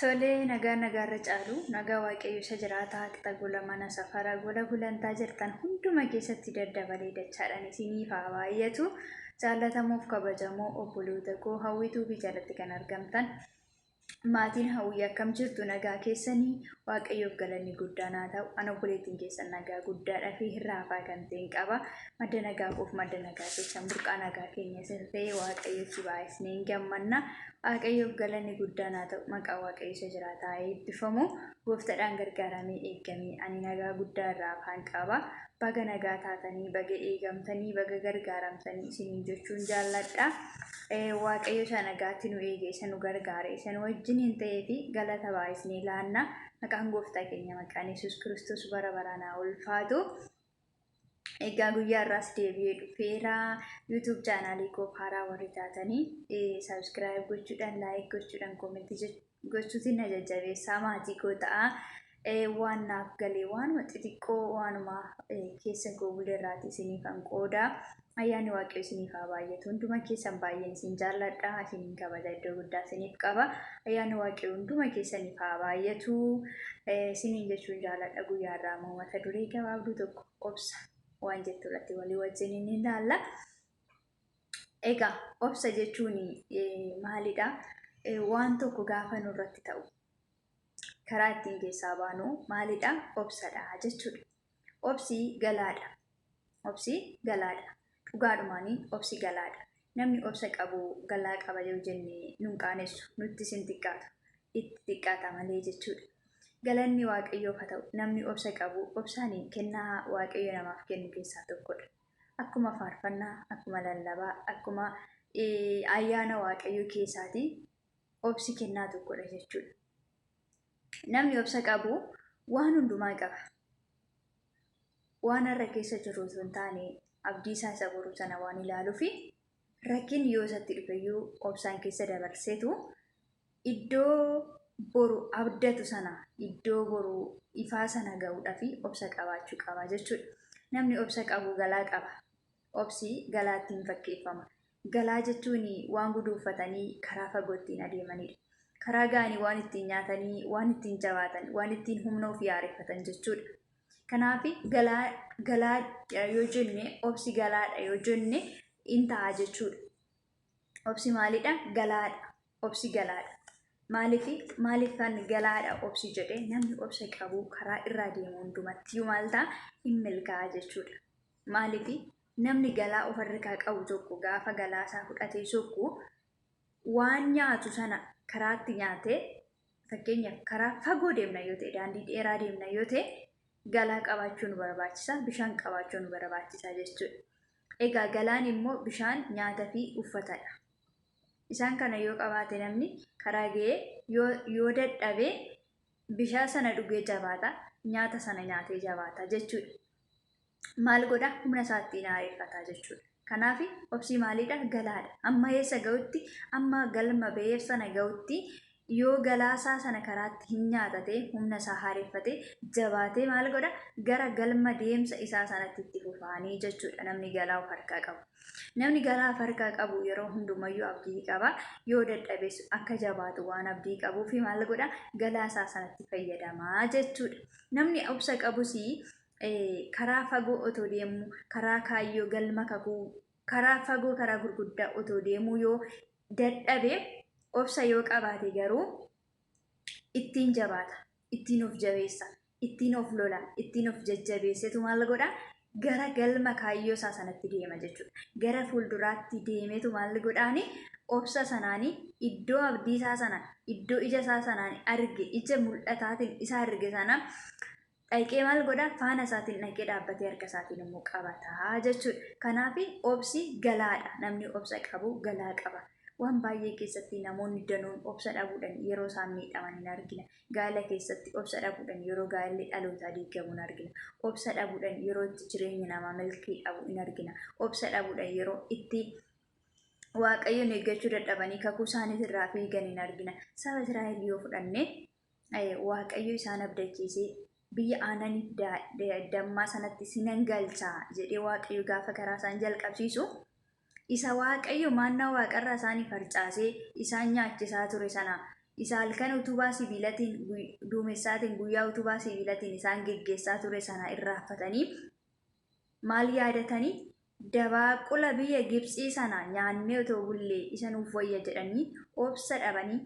Tolee, nagaa caalu nagaa waaqayyo isa jiraataa qixa gola mana safara gola gulantaa jirtan hunduma keessatti daddabalee dachaadhaan isiniif haa baay'atu. Jaallatamuuf kabajamoo obboloota koo hawwituu fi jalatti kan argamtan maatiin hawwii akkam jirtu nagaa keessanii waaqayyoof galanni guddaan haa ta'u. Ana obboleettiin keessan nagaa guddaadhaa fi hirraafaa kan ta'een qaba. Madda nagaa koof madda nagaa keessan burqaa nagaa keenya sirtee waaqayyochi baay'isnee hin gammanna. Waaqayyoof galanni guddaan haa ta'u. Maqaa waaqayyo isa jiraataa eebbifamu. Gooftaadhaan gargaaramee eegamee ani nagaa guddaa irraa afaan qaba. Baga nagaa taatanii, baga eegamtanii, baga gargaaramtanii isiniin jechuun jaalladha. Waaqayyo isa nagaatti nu eege, isa nu gargaare, isa nu wajjiniin ta'ee fi galata baay'isnee laanna. Maqaan gooftaa keenya maqaan Yesuus Kiristoos bara baraan haa ulfaatu. Egaa guyyaa irraas deebi'ee dhufeera. YouTube chaanaalii koo haaraa warri taatanii subscribe gochuudhaan, like gochuudhaan, comment gochuutiin na jajjabeessaa maatii koo ta'a. Waan naaf galee waanuma xixiqqoo waanuma keessa koo buleerraati isiniif kan qooda. Ayyaanni waaqayyo isiniif haa baay'atu. Hunduma keessan baay'een isin jaalladha. Isiniin kabaja iddoo guddaa isiniif qaba. Ayyaanni waaqayyo hunduma keessaniif haa baay'atu. Isiniin jechuun jaalladha. Guyyaa irraa immoo mata duree gabaabduu tokko obsa waan jettu irratti walii wajjin ni ilaalla. Egaa obsa jechuun maalidha? Waan tokko gaafa nurratti ta'u karaa ittiin keessaa baanu maalidha? Obsadha jechuudha. Obsi galaadha. Obsi galaadha. Dhugaadhumaanii obsi galaadha. Namni obsa qabu galaa qaba yoo jenne nun qaanessu, nutti sin xiqqaatu. Itti xiqqaata malee jechuudha. Galanni waaqayyoof haa ta'u. Namni obsa qabu obsaan kennaa waaqayyo namaaf kennu keessaa tokkodha. Akkuma faarfannaa, akkuma lallabaa, akkuma ayyaana waaqayyoo keessaati obsi kennaa tokkodha jechuudha. Namni obsa qabu waan hundumaa qaba. Waan har'a keessa jiru osoo hin taane abdii isaa isa boru sana waan ilaaluu fi rakkinni yoo isatti dhufeyyuu obsaan keessa dabarseetu iddoo boru abdatu sana, iddoo boru ifaa sana ga'uudhaaf obsa qabaachuu qaba jechuudha. Namni obsa qabu galaa qaba. Obsi galaattiin fakkeeffama. Galaa jechuun waan guduunfatanii karaa fagootiin adeemanidha. Karaa ga'anii waan ittiin nyaatanii, waan ittiin jabaatan, waan ittiin humna ofii haareffatan jechuudha. Kanaaf galaa yoo jenne, obsi galaadha yoo jenne in ta'a jechuudha. Obsi maalidha? Galaadha. Obsi galaadha. Maaliif kan galaadha obsi jedhee namni obsa qabu karaa irraa deemu hundumatti maal ta'a? Hin milkaa'a jechuudha. Maaliif namni galaa of harkaa qabu tokko gaafa galaa isaa fudhatee sokku waan nyaatu sana karaatti nyaatee, fakkeenyaaf karaa fagoo deemna yoo ta'e, daandii dheeraa deemna yoo ta'e galaa qabaachuun barbaachisa, bishaan qabaachuun barbaachisa jechuudha. Egaa galaan immoo bishaan, nyaata fi uffatadha. Isaan kana yoo qabaate namni karaa ga'ee yoo dadhabee bishaan sana dhugee jabaata, nyaata sana nyaatee jabaata jechuudha. Maal godha? Humna isaatti haareffata jechuudha. Kanaaf obsi maalidha? Galaadha. Amma eessa ga'utti, amma galma ba'eef sana ga'utti yoo galaasaa sana karaatti hin nyaatate, humna isaa haareffate, jabaatee maal godha? Gara galma deemsa isaa sanatti itti fufaanii jechuudha. Namni galaa of harkaa qabu. Namni galaa of harkaa qabu yeroo hundumayyuu abdii qaba. Yoo dadhabes akka jabaatu waan abdii qabuuf maal godha? Galaasaa sanatti fayyadama jechuudha. Namni obsa qabus karaa fagoo otoo deemu, karaa kaayyoo galma kakuu, karaa fagoo karaa gurguddaa otoo deemu yoo dadhabe obsa yoo qabaate garuu ittiin jabaata, ittiin of jabeessa, ittiin of lola, ittiin of jajjabeessetu maal godha? Gara galma kaayyoo isaa sanatti deema jechuudha. Gara fuulduraatti deemetu maal godhaani? Obsa sanaani iddoo abdii isaa sana, iddoo ija isaa sanaan arge, ija mul'ataatiin isa arge sana dhaqee maal godha? Faana isaatiin dhaqee dhaabbatee harka isaatiin immoo qabata jechuudha. Kanaaf obsi galaadha. Namni obsa qabu galaa qaba. Waan baay'ee keessatti namoonni danuun obsa dhabuudhaan yeroo isaan miidhaman hin argina. Gaala keessatti obsa dhabuudhaan yeroo gaalli dhalootaa diigamu hin argina. Obsa dhabuudhaan yeroo itti jireenyi namaa milkii dhabu hin argina. Obsa dhabuudhaan yeroo itti waaqayyoon eeggachuu dadhabanii kakuu isaaniis irraa fiigan hin argina. Saba Israa'el yoo fudhanne waaqayyo isaan abdachiisee biyya aananii dammaa sanatti sinan galchaa jedhee waaqayyo gaafa karaa isaan jalqabsiisu isa waaqayyo maannaa waaqarraa isaanii farcaasee isaan nyaachisaa ture sana isa halkan utubaa sibiilatiin duumessaatiin guyyaa utubaa sibiilatiin isaan geggeessaa ture sana irraanfatanii maal yaadatanii dabaaqula biyya Gibxii sana nyaannee otoo bullee isa nuuf wayya jedhanii obsa dhabanii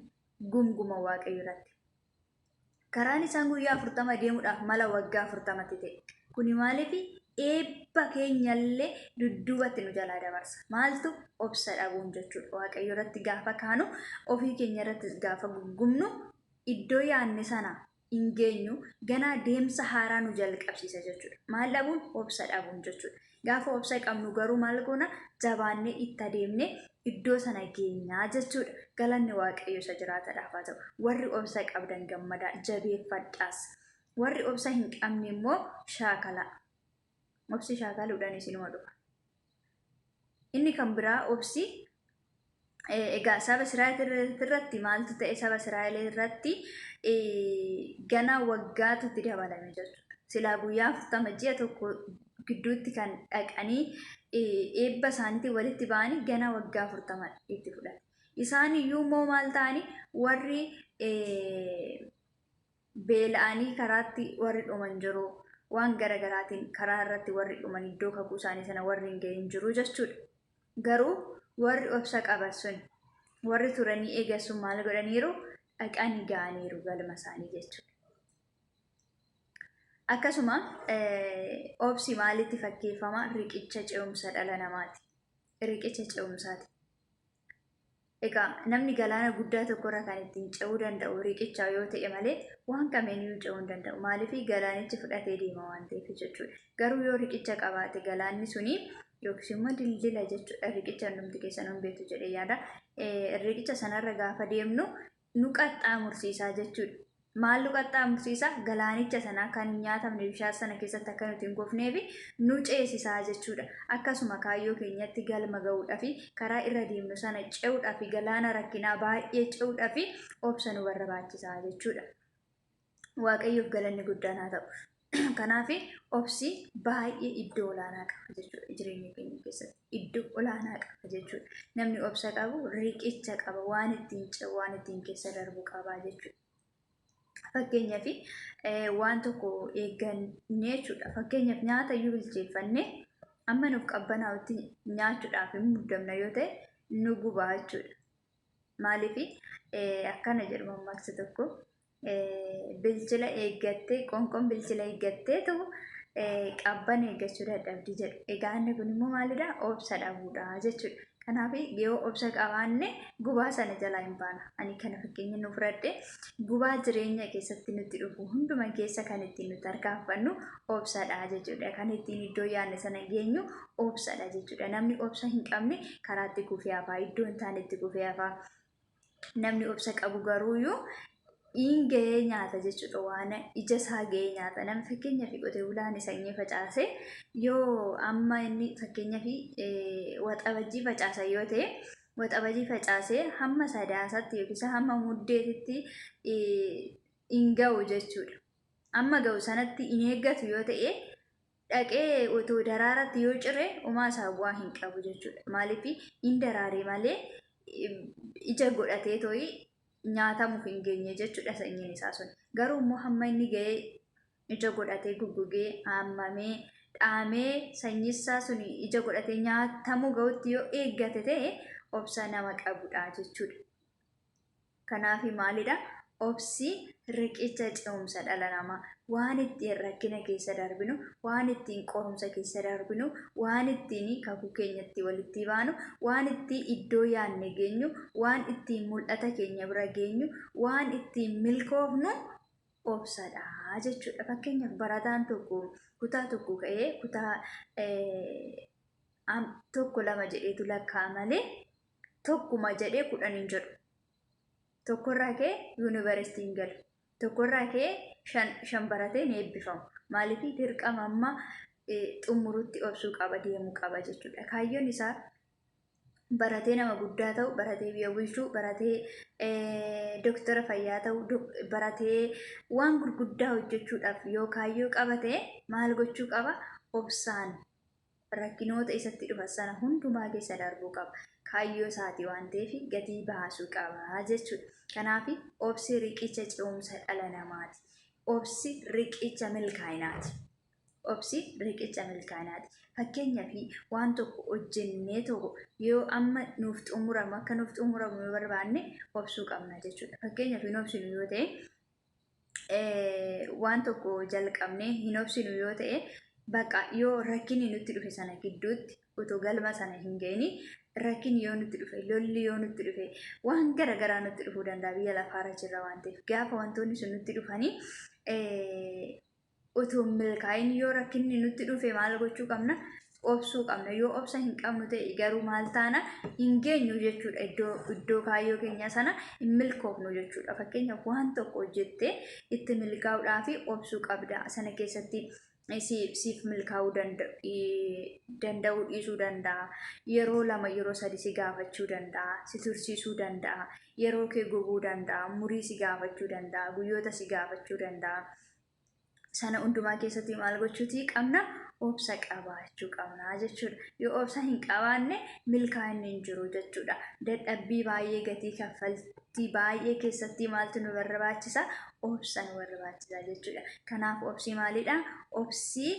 gumguma Waaqayyo irratti. Karaan isaan guyyaa 40 deemuudhaaf mala waggaa 40tti ta'e. Kuni maaliif eebba keenyallee dudduubatti nu jalaa dabarsa. Maaltu obsa dhabuun jechuudha. Waaqayyo irratti gaafa kaanu ofii keenya irratti gaafa gungumnu iddoo yaanne sana hin geenyu ganaa deemsa haaraa nu jalqabsiisa jechuudha. Maal dhabuun obsa dhabuun jechuudha. Gaafa obsa qabnu garuu maal goona jabaannee itti adeemne iddoo sana geenyaa jechuudha. Galanni Waaqayyo isa jiraataadhaaf haa ta'u. Warri obsa qabdan gammadaa jabeeffadhaas. Warri obsa hin qabne immoo shaakala. Obsi shaakaluudhaan isinuma dhufa. Inni kan biraa obsi egaa saba Israa'el irratti maaltu ta'e saba Israa'el irratti ganaa waggaatu itti dabalame jechuudha. Silaa guyyaa 40 ji'a tokko gidduutti kan dhaqanii eebba isaaniitti walitti ba'anii ganaa waggaa 40 itti fudhate. Isaan iyyuu immoo maal ta'anii warri beela'anii karaatti warri dhuman jiru waan garagaraatiin karaa irratti warri dhuman iddoo kakuu isaanii sana warri hin gahin jiru jechuudha. Garuu warri obsa qaban sun warri turanii eegassuun maal godhaniiru dhaqanii ga'aniiru galma isaanii jechuudha. Akkasuma obsi maalitti fakkeeffama? Riqicha ce'umsa dhala namaati. Riqicha ce'umsaati. Egaa namni galaana guddaa tokkorra kan ittiin ce'uu danda'u riqicha yoo ta'e malee waan kamiiniyyuu ce'uu hin danda'u. Maaliif galaanichi fudhatee deema waan ta'eef jechuudha. Garuu yoo riqicha qabaate galaanni suni yookiis immoo dildila jechuudha. Riqicha hundumti keessan hin beektu jedhee yaada. Riqicha sanarra gaafa deemnu nu qaxxaamursiisaa jechuudha. Maal nu qaxxaamursiisa? Galaanicha sana kan hin nyaatamne bishaan sana keessatti akka nuti hin gofneef nu ceesisaa jechuudha. Akkasuma kaayyoo keenyatti galma ga'uudhaaf karaa irra deemnu sana ce'uudhaaf galaana rakkinaa baay'ee ce'uudhaaf obsa nu barbaachisaa jechuudha. Waaqayyoof galanni guddaan haa ta'u. Kanaaf obsi baay'ee iddoo olaanaa qaba jechuudha. Jireenya keenya keessatti iddoo olaanaa qaba jechuudha. Namni obsa qabu riqicha qaba, waan ittiin ce'u, waan ittiin keessa darbu qaba jechuudha. Fakkeenyaaf waan tokko eeggannee jechuudha. Fakkeenyaaf nyaata iyyuu bilcheeffannee amma nuuf qabbanaa'utti nyaachuudhaaf hin muddamna yoo ta'e nu gubaa jechuudha. Maaliif akkana jedhu mammaaksa tokko bilchila eeggattee qoonqoon bilchila eeggattee ta'u qabban eeggachuu dadhabdi jedhu. Egaa inni kun immoo maalidha? Obsa dhabuudha jechuudha. Kanaaf yoo obsa qabaanne gubaa sana jalaa hin baana. Ani kana fakkeenya nuuf fudhadhe gubaa jireenya keessatti nutti dhufu hunduma keessa kan ittiin nuti harkaaffannu obsadha jechuudha. Kan ittiin iddoo yaadne sana geenyu obsadha jechuudha. Namni obsa hin qabne karaatti kufee hafaa, iddoo hin taanetti kufee hafaa. Namni obsa qabu garuuyyuu hin gahee nyaata jechuudha. Waan ija isaa gahee nyaata. Namni fakkeenyaaf qotee bulaan sanyii facaase yoo amma inni fakkeenyaaf waxabajjii facaasa yoo ta'e waxabajii facaasee hamma sadaasatti yookiis hamma muddeetitti hin ga'u jechuudha. Amma ga'u sanatti hin eeggatu yoo ta'e dhaqee otoo daraaratti yoo ciree homaa isaa bu'aa hin qabu jechuudha. Maaliif hin daraare malee ija godhatee tooyi nyaatamuuf hin geenye jechuudha sanyiin isaa sun. Garuu immoo hamma inni ga'ee ija godhatee guggugee hammamee dhaamee sanyiisaa sun ija godhatee nyaatamuu ga'utti yoo eeggate ta'e obsa nama qabudha jechuudha. Kanaaf maalidha? Obsi riqicha ce'umsa dhala namaa. Waan ittiin rakkina keessa darbinu, waan ittiin qorumsa keessa darbinu, waan ittiin kakuu keenyatti walitti baanu, waan ittiin iddoo yaadne geenyu, waan ittiin mul'ata keenya bira geenyu, waan ittiin milkoofnu obsadha jechuudha. Fakkeenyaaf barataan tokko kutaa tokko ka'ee kutaa tokko lama jedheetu lakkaa malee tokkuma jedhee 10 hin jedhu. Tokkorraa ka'ee yuunivarsiitiin galu. Tokkorraa ka'ee 5 baratee ni eebbifamu. Maaliif dirqama amma xumurutti obsuu qaba, deemuu qaba jechuudha. Kaayyoon isaa baratee nama guddaa ta'u, baratee biyya bulchuu, baratee doktora fayyaa ta'u, baratee waan gurguddaa hojjechuudhaaf yoo kaayyoo qabate maal gochuu qaba? Obsaan rakkinoota isatti dhufan sana hundumaa keessa darbuu qaba. Kaayyoo isaati waan ta'eef gatii baasuu qaba jechuudha. Kanaaf obsi riqicha ce'umsa dhala namaati. Obsi riqicha milkaa'inaati. Obsi riqicha milkaa'inaati. Fakkeenyaaf waan tokko hojjennee tokko yoo amma nuuf xumuramu akka nuuf xumuramu yoo barbaanne obsuu qabna jechuudha. Fakkeenyaaf hin obsinu yoo ta'e waan tokko jalqabnee hin obsinu yoo ta'e bakka yoo rakkinni nutti dhufe sana gidduutti otoo galma sana hin geenye rakkinni yoo nutti dhufe lolli yoo nutti dhufe waan garaagaraa nutti dhufuu danda'a biyya lafaarra jirra waan ta'eef gaafa wantoonni sun nutti dhufanii otoo milkaa'in yoo rakkinni nutti dhufe maal gochuu qabna obsuu qabna yoo obsa hin qabnu ta'e garuu maal taana hin geenyu jechuudha iddoo kaayyoo keenya sana hin milkoofnu jechuudha. Fakkeenyaaf waan tokko hojjettee itti milkaa'uudhaaf obsuu qabda sana keessatti siif milkaa'uu danda'uu dhiisuu danda'a. Yeroo lama yeroo sadi si gaafachuu danda'a. Si tursiisuu danda'a. Yeroo kee gubuu danda'a. Murii si gaafachuu danda'a. Guyyoota si gaafachuu danda'a. Sana hundumaa keessatti maal gochuutii qabna? Obsa qabaachuu qabna jechuudha. Yoo obsa hin qabaanne milkaa'inni hin jiru jechuudha. Dadhabbii baay'ee gatii kaffaltii baay'ee keessatti maaltu nu barbaachisa? Obsa nu barbaachisa jechuudha. Kanaaf obsi maalidha? Obsi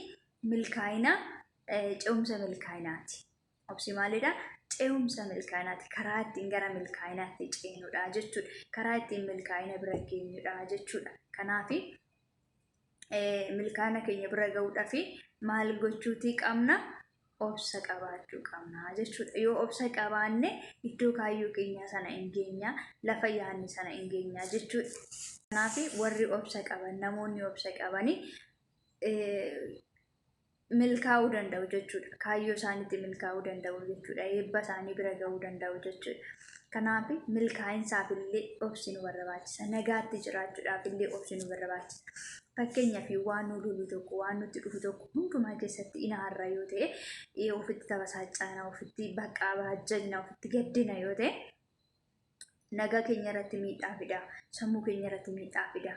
milkaa'ina ce'umsa milkaa'inaati. Obsi maalidha? Ce'umsa milkaa'inaati. Karaa ittiin gara milkaa'inaatti ceenudha jechuudha. Karaa ittiin milkaa'ina bira geenyudha jechuudha. Kanaaf milkaa'ina keenya bira ga'uudhaaf maal gochuutii qabna? Obsa qabaachuu qabna jechuudha. Yoo obsa qabaanne iddoo kaayyoo keenya sana hin geenya, lafa yaadne sana hin geenya jechuudha. Kanaaf warri obsa qaban, namoonni obsa qabanii milkaa'uu danda'u jechuudha. Kaayyoo isaaniitti milkaa'uu danda'u jechuudha. Eebba isaanii bira ga'uu danda'u jechuudha. Kanaaf milkaa'insaaf illee obsi nu barbaachisa. Nagaatti jiraachuudhaaf illee obsi nu barbaachisa. Fakkeenyaaf waan nu lolu tokko waan nutti dhufu tokko hundumaa keessatti inaarra yoo ta'e ofitti taphachaa ofitti baqqaa baajjajna ofitti gaddina yoo ta'e nagaa keenya irratti miidhaa fida. Sammuu keenya irratti miidhaa fida.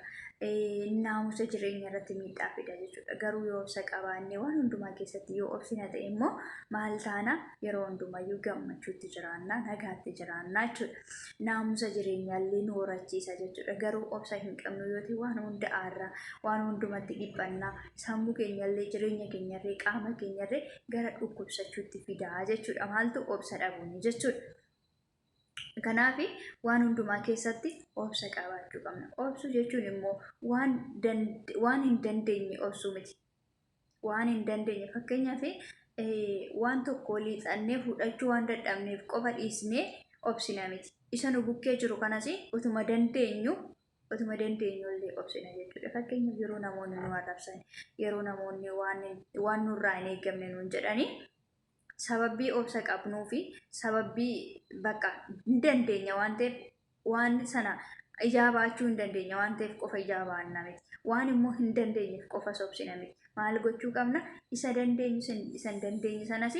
Naamusa jireenya irratti miidhaa fida jechuudha. Garuu yoo obsa qabaanne waan hundumaa keessatti yoo obsina ta'e immoo maal taana yeroo hundumayyuu gammachuutti jiraanna, nagaatti jiraanna jechuudha. Naamusa jireenyaallee nu horachiisa jechuudha. Garuu obsa hin qabnu yoo ta'e waan hunda aarra, waan hundumatti dhiphanna, sammuu keenyallee jireenya keenyarree qaama keenyarree gara dhukkubsachuutti fidaa jechuudha. Maaltu obsa dhabuuni jechuudha. Kanaaf waan hundumaa keessatti obsa qabaachuu qabna. Obsuu jechuun immoo waan hin dandeenye obsuu miti. Waan hin dandeenye fakkeenyaaf waan tokko liixannee fudhachuu waan dadhabneef qofa dhiisnee obsina miti. Isa nu bukkee jiru kanas utuma dandeenyu illee obsina jechuudha. Fakkeenyaaf yeroo namoonni nu arrabsan, yeroo namoonni waan nurraa hin eeggamne nuun jedhanii sababii obsa qabnuu fi sababii bakka hin dandeenya waan ta'eef waan sana ijaa baachuu hin dandeenya waan ta'eef qofa ijaa baanna miti. Waan immoo hin dandeenyeef qofa obsina miti. Maal gochuu qabna? Isa hin dandeenye sanas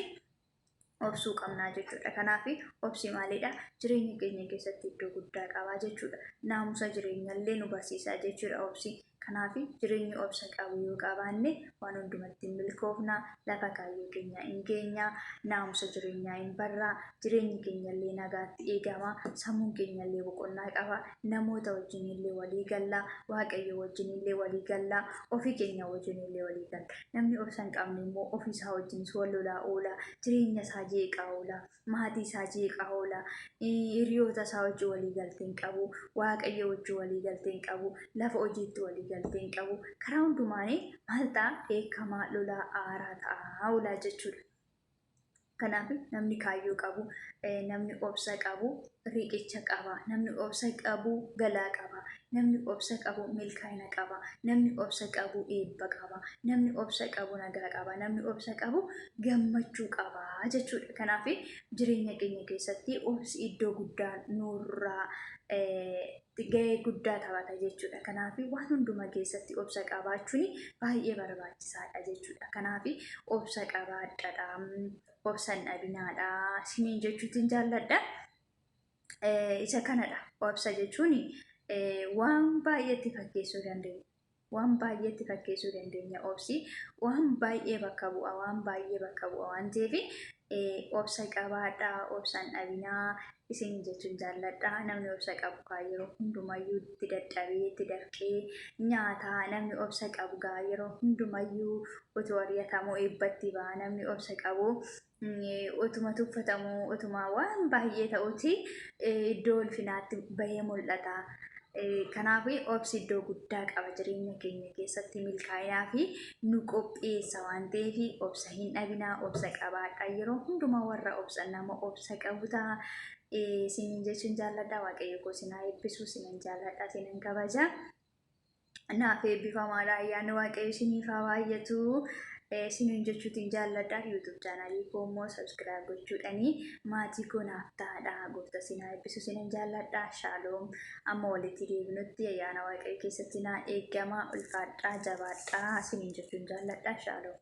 obsuu qabna jechuudha. Kanaaf obsi maalidha? Jireenya keenya keessatti iddoo guddaa qaba jechuudha. Naamusa jireenyallee nu barsiisa jechuudha obsi. Kanaaf jireenyi obsa qabu yoo qabaanne waan hundumatti milkoofna, lafa kaayyoo keenya hin geenya, naamusa jireenyaa hin barra, jireenyi keenyallee nagaatti eegama, sammuun keenyallee boqonnaa qaba, namoota wajjinillee walii galla, waaqayyo wajjinillee walii galla, ofii keenya wajjinillee walii galla. Namni obsa hin qabne immoo ofii isaa wajjinis wal lolaa oola, jireenya isaa jeeqaa oola, maatii isaa jeeqaa oola, hiriyoota isaa wajjin walii galtee hin qabu, waaqayyo wajjin walii galtee hin qabu, lafa hojiitti walii galtee hin qabu. Karaa hundumaanii maal ta'a? Eekamaa lolaa aaraa ta'a oola jechuudha. Kanaaf namni kaayyoo qabu, namni obsa qabu riqicha qaba, namni obsa qabu galaa qaba, namni obsa qabu milkaa'ina qaba, namni obsa qabu eebba qaba, namni obsa qabu nagaa qaba, namni obsa qabu gammachuu qaba jechuudha. Kanaaf jireenya keenya keessatti obsi iddoo guddaa nurraa gahee guddaa taphata jechuudha. Kanaaf waan hundumaa keessatti obsa qabaachuun baay'ee barbaachisaadha jechuudha. Kanaaf obsa qabaadhaa, obsa hin dhabinaadha isiniin jechuutiin jaalladha. Isa kanadha. Obsa jechuun waan baay'eetti fakkeessuu dandeenya. Waan baay'eetti fakkeessuu dandeenya. Obsi waan baay'ee bakka bu'a, waan baay'ee bakka bu'a waan ta'eef obsa qabaadhaa, obsaan dhabinaa isin jechuun jaalladha. Namni obsa qabu gaa yeroo hundumayyuu itti dadhabee itti dafqee nyaata. Namni obsa qabu gaa yeroo hundumayyuu otoo ari'atamuu eebbatti ba'a. Namni obsa qabu utuma tuffatamuu utuma waan baay'ee ta'uti iddoo ulfinaatti bahee mul'ata. Kanaafuu obsi iddoo guddaa qaba jireenya keenya keessatti milkaa'inaa fi nu qopheessa waan ta'eef obsa hin dhabinaa, obsa qabaadha. Yeroo hundumaa warra obsan nama obsa qabu ta'a. Isiniin jechuun jaalladha. Waaqayyo koo isin haa eebbisu, isinan jaalladha, isinan kabaja. Naaf eebbifamaadha. Ayyaanni Waaqayyo isiniif haa baay'atu. Isiniin jechuutiin jaalladha. YouTube chaanalii koo immoo subscribe gochuudhaani maatii koo naaf ta'aadha. Gooftaan isin haa eebbisu, isinan jaalladha. Shaaloom. Amma walitti deebinutti ayyaana Waaqayyo keessatti naa eegama. Ulfaadhaa, jabaadhaa. Isiniin jechuun jaalladha. Shaaloom.